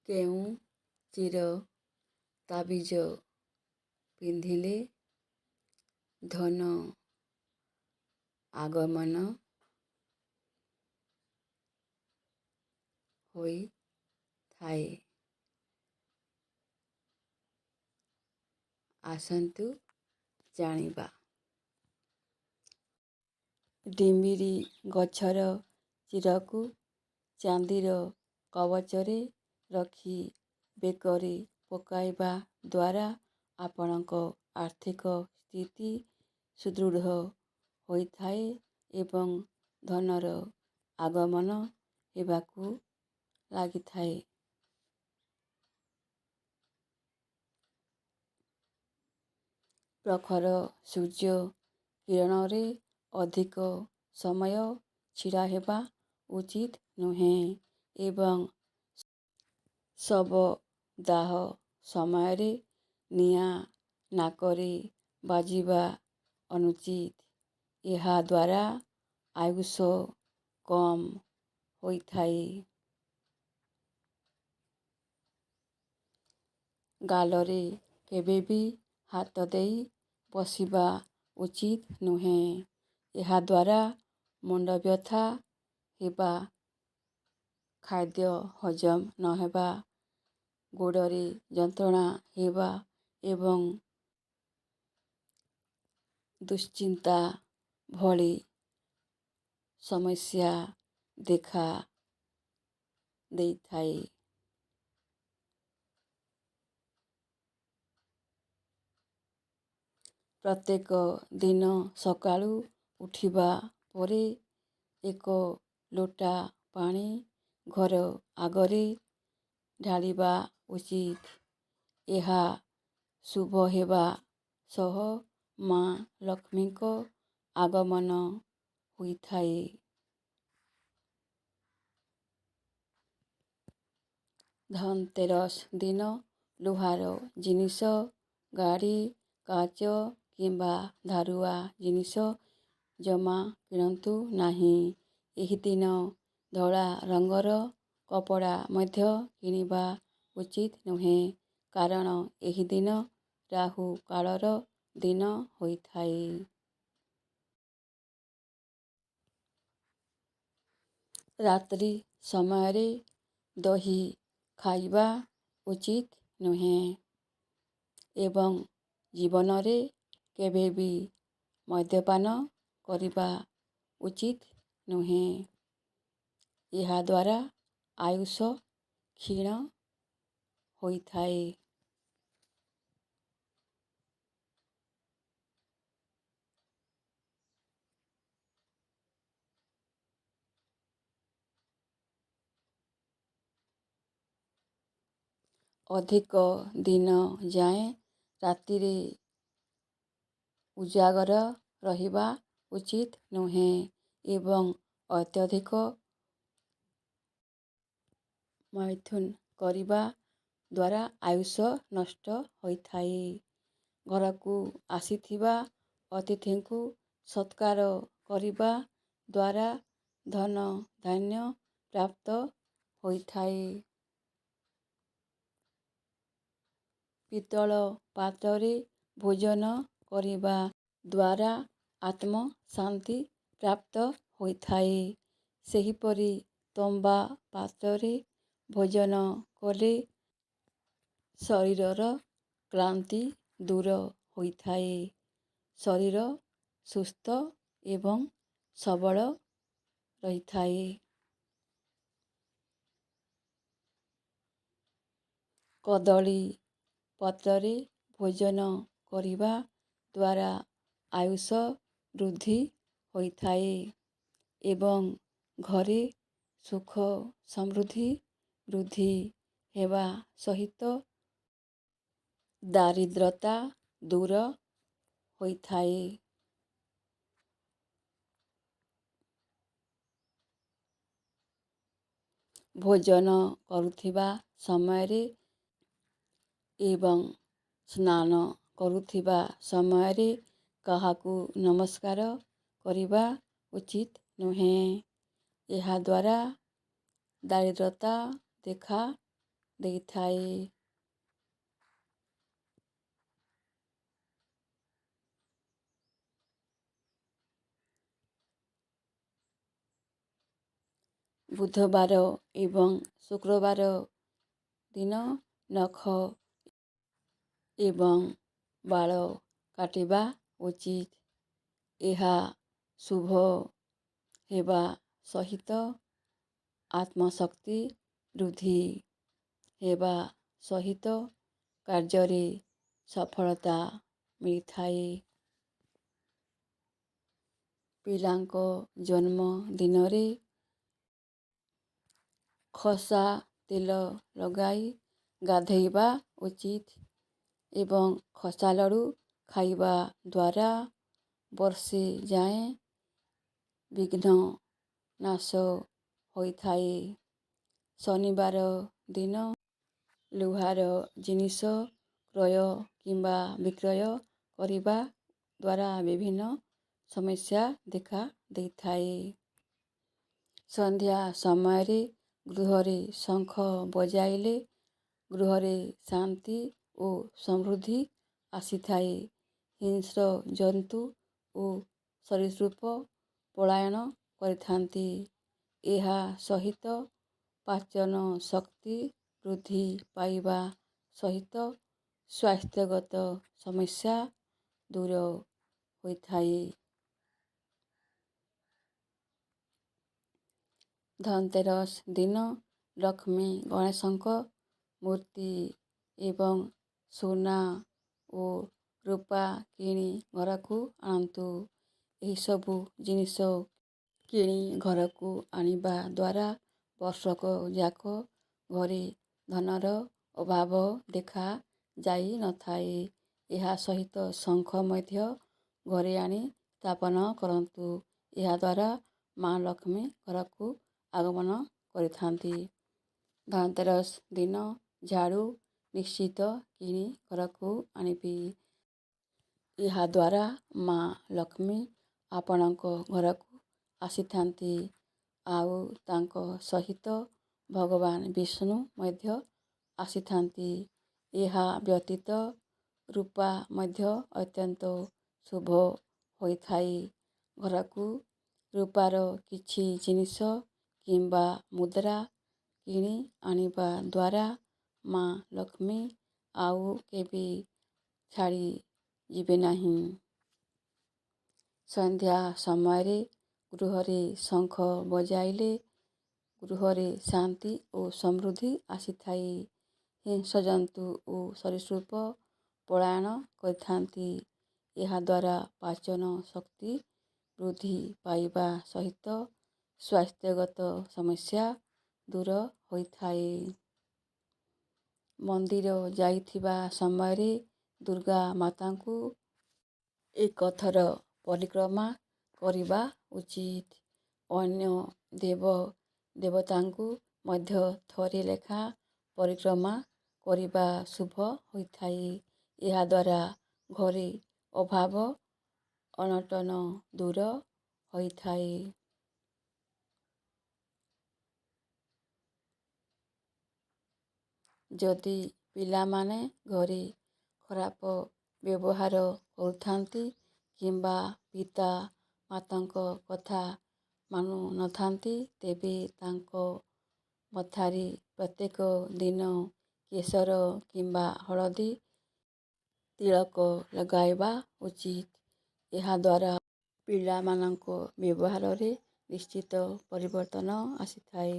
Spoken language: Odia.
କେଉଁ ଚିର ତାବିଜ ପିନ୍ଧିଲେ ଧନ ଆଗମନ ହୋଇଥାଏ? ଆସନ୍ତୁ ଜାଣିବା। ଡିମ୍ବିରି ଗଛର ଚିରକୁ ଚାନ୍ଦିର କବଚରେ ରଖି ବେକରେ ପକାଇବା ଦ୍ୱାରା ଆପଣଙ୍କ ଆର୍ଥିକ ସ୍ଥିତି ସୁଦୃଢ଼ ହୋଇଥାଏ ଏବଂ ଧନର ଆଗମନ ହେବାକୁ ଲାଗିଥାଏ। ପ୍ରଖର ସୂର୍ଯ୍ୟ କିରଣରେ ଅଧିକ ସମୟ ଛିଡ଼ା ହେବା ଉଚିତ ନୁହେଁ ଏବଂ ଶବଦାହ ସମୟରେ ନିଆଁ ନାକରେ ବାଜିବା ଅନୁଚିତ। ଏହା ଦ୍ୱାରା ଆୟୁଷ କମ୍ ହୋଇଥାଏ। ଗାଲରେ କେବେ ବି ହାତ ଦେଇ ବସିବା ଉଚିତ ନୁହେଁ। ଏହାଦ୍ୱାରା ମୁଣ୍ଡ ବ୍ୟଥା ହେବା, ଖାଦ୍ୟ ହଜମ ନହେବା, ଗୋଡ଼ରେ ଯନ୍ତ୍ରଣା ହେବା ଏବଂ ଦୁଶ୍ଚିନ୍ତା ଭଳି ସମସ୍ୟା ଦେଖା ଦେଇଥାଏ। ପ୍ରତ୍ୟେକ ଦିନ ସକାଳୁ ଉଠିବା ପରେ 1 ଲୋଟା ପାଣି ଘର ଆଗରେ ଢାଳିବା ଉଚିତ। ଏହା ଶୁଭ ହେବା ସହ ମା ଲକ୍ଷ୍ମୀଙ୍କ ଆଗମନ ହୋଇଥାଏ। ଧନତେରସ ଦିନ ଲୁହାର ଜିନିଷ, ଗାଡ଼ି, କାଚ କିମ୍ବା ଧାରୁଆ ଜିନିଷ ଜମା କିଣନ୍ତୁ ନାହିଁ। ଏହି ଦିନ ଧଳା ରଙ୍ଗର କପଡ଼ା ମଧ୍ୟ କିଣିବା ଉଚିତ ନୁହେଁ କାରଣ ଏହି ଦିନ ରାହୁ କାଳର ଦିନ ହୋଇଥାଏ। ରାତ୍ରି ସମୟରେ ଦହି ଖାଇବା ଉଚିତ ନୁହେଁ ଏବଂ ଜୀବନରେ କେବେ ବି ମଦ୍ୟପାନ କରିବା ଉଚିତ ନୁହେଁ। ଏହାଦ୍ୱାରା ଆୟୁଷ କ୍ଷୀଣ ହୋଇଥାଏ। ଅଧିକ ଦିନ ଯାଏଁ ରାତିରେ ଉଜାଗର ରହିବା ଉଚିତ ନୁହେଁ ଏବଂ ଅତ୍ୟଧିକ ମୈଥୁନ କରିବା ଦ୍ୱାରା ଆୟୁଷ ନଷ୍ଟ ହୋଇଥାଏ। ଘରକୁ ଆସିଥିବା ଅତିଥିଙ୍କୁ ସତ୍କାର କରିବା ଦ୍ୱାରା ଧନ ଧାନ୍ୟ ପ୍ରାପ୍ତ ହୋଇଥାଏ। ପିତ୍ତଳ ପାତ୍ରରେ ଭୋଜନ କରିବା ଦ୍ୱାରା ଆତ୍ମଶାନ୍ତି ପ୍ରାପ୍ତ ହୋଇଥାଏ। ସେହିପରି ତମ୍ବା ପାତ୍ରରେ ଭୋଜନ କଲେ ଶରୀରର କ୍ଳାନ୍ତି ଦୂର ହୋଇଥାଏ। ଶରୀର ସୁସ୍ଥ ଏବଂ ସବଳ ରହିଥାଏ। କଦଳୀ ପତ୍ରରେ ଭୋଜନ କରିବା ଦ୍ୱାରା ଆୟୁଷ ବୃଦ୍ଧି ହୋଇଥାଏ ଏବଂ ଘରେ ସୁଖ ସମୃଦ୍ଧି ବୃଦ୍ଧି ହେବା ସହିତ ଦାରିଦ୍ରତା ଦୂର ହୋଇଥାଏ। ଭୋଜନ କରୁଥିବା ସମୟରେ ଏବଂ ସ୍ନାନ କରୁଥିବା ସମୟରେ କାହାକୁ ନମସ୍କାର କରିବା ଉଚିତ ନୁହେଁ। ଏହାଦ୍ୱାରା ଦାରିଦ୍ରତା ଦେଖା ଦେଇଥାଏ। ବୁଧବାର ଏବଂ ଶୁକ୍ରବାର ଦିନ ନଖ ଏବଂ ବାଳ କାଟିବା ଉଚିତ। ଏହା ଶୁଭ ହେବା ସହିତ ଆତ୍ମଶକ୍ତି ବୃଦ୍ଧି ହେବା ସହିତ କାର୍ଯ୍ୟରେ ସଫଳତା ମିଳିଥାଏ। ପିଲାଙ୍କ ଜନ୍ମ ଦିନରେ ଖସା ତେଲ ଲଗାଇ ଗାଧୋଇବା ଉଚିତ ଏବଂ ଖସା ଲଡ଼ୁ ଖାଇବା ଦ୍ୱାରା ବର୍ଷେ ଯାଏଁ ବିଘ୍ନ ନାଶ ହୋଇଥାଏ। ଶନିବାର ଦିନ ଲୁହାର ଜିନିଷ କ୍ରୟ କିମ୍ବା ବିକ୍ରୟ କରିବା ଦ୍ୱାରା ବିଭିନ୍ନ ସମସ୍ୟା ଦେଖା ଦେଇଥାଏ। ସନ୍ଧ୍ୟା ସମୟରେ ଗୃହରେ ଶଙ୍ଖ ବଜାଇଲେ ଗୃହରେ ଶାନ୍ତି ଓ ସମୃଦ୍ଧି ଆସିଥାଏ। ହିଂସ୍ର ଜନ୍ତୁ ଓ ସରୀସୃପ ପଳାୟନ କରିଥାନ୍ତି। ଏହା ସହିତ ପାଚନ ଶକ୍ତି ବୃଦ୍ଧି ପାଇବା ସହିତ ସ୍ୱାସ୍ଥ୍ୟଗତ ସମସ୍ୟା ଦୂର ହୋଇଥାଏ। ଧନତେରସ ଦିନ ଲକ୍ଷ୍ମୀ ଗଣେଶଙ୍କ ମୂର୍ତ୍ତି ଏବଂ ସୁନା ଓ ରୂପା କିଣି ଘରକୁ ଆଣନ୍ତୁ। ଏହିସବୁ ଜିନିଷ କିଣି ଘରକୁ ଆଣିବା ଦ୍ୱାରା ବର୍ଷକ ଯାକ ଘରେ ଧନର ଅଭାବ ଦେଖା ଯାଇନଥାଏ। ଏହା ସହିତ ଶଙ୍ଖ ମଧ୍ୟ ଘରେ ଆଣି ସ୍ଥାପନ କରନ୍ତୁ। ଏହାଦ୍ୱାରା ମା ଲକ୍ଷ୍ମୀ ଘରକୁ ଆଗମନ କରିଥାନ୍ତି। ଧନତେରସ ଦିନ ଝାଡ଼ୁ ନିଶ୍ଚିତ କିଣି ଘରକୁ ଆଣିବି। ଏହାଦ୍ୱାରା ମା ଲକ୍ଷ୍ମୀ ଆପଣଙ୍କ ଘରକୁ ଆସିଥାନ୍ତି। ଆଉ ତାଙ୍କ ସହିତ ଭଗବାନ ବିଷ୍ଣୁ ମଧ୍ୟ ଆସିଥାନ୍ତି। ଏହା ବ୍ୟତୀତ ରୂପା ମଧ୍ୟ ଅତ୍ୟନ୍ତ ଶୁଭ ହୋଇଥାଏ। ଘରକୁ ରୂପାର କିଛି ଜିନିଷ କିମ୍ବା ମୁଦ୍ରା କିଣି ଆଣିବା ଦ୍ୱାରା ମା ଲକ୍ଷ୍ମୀ ଆଉ କେବେ ଛାଡ଼ି ଯିବେ ନାହିଁ। ସନ୍ଧ୍ୟା ସମୟରେ ଗୃହରେ ଶଙ୍ଖ ବଜାଇଲେ ଗୃହରେ ଶାନ୍ତି ଓ ସମୃଦ୍ଧି ଆସିଥାଏ। ହିଂସ୍ରଜନ୍ତୁ ଓ ସରୀସୃପ ପଳାୟନ କରିଥାନ୍ତି। ଏହାଦ୍ୱାରା ପାଚନ ଶକ୍ତି ବୃଦ୍ଧି ପାଇବା ସହିତ ସ୍ୱାସ୍ଥ୍ୟଗତ ସମସ୍ୟା ଦୂର ହୋଇଥାଏ। ମନ୍ଦିର ଯାଇଥିବା ସମୟରେ ଦୁର୍ଗା ମାତାଙ୍କୁ ଏକଥର ପରିକ୍ରମା କରିବା ଉଚିତ। ଅନ୍ୟ ଦେବ ଦେବତାଙ୍କୁ ମଧ୍ୟ ଥରେ ଲେଖା ପରିକ୍ରମା କରିବା ଶୁଭ ହୋଇଥାଏ। ଏହାଦ୍ୱାରା ଘରେ ଅଭାବ ଅନଟନ ଦୂର ହୋଇଥାଏ। ଯଦି ପିଲାମାନେ ଘରେ ଖରାପ ବ୍ୟବହାର କରୁଥାନ୍ତି କିମ୍ବା ପିତା ମାତାଙ୍କ କଥା ମାନୁନଥାନ୍ତି ତେବେ ତାଙ୍କ ମଥାରେ ପ୍ରତ୍ୟେକ ଦିନ କେଶର କିମ୍ବା ହଳଦୀ ତିଳକ ଲଗାଇବା ଉଚିତ। ଏହାଦ୍ୱାରା ପିଲାମାନଙ୍କ ବ୍ୟବହାରରେ ନିଶ୍ଚିତ ପରିବର୍ତ୍ତନ ଆସିଥାଏ।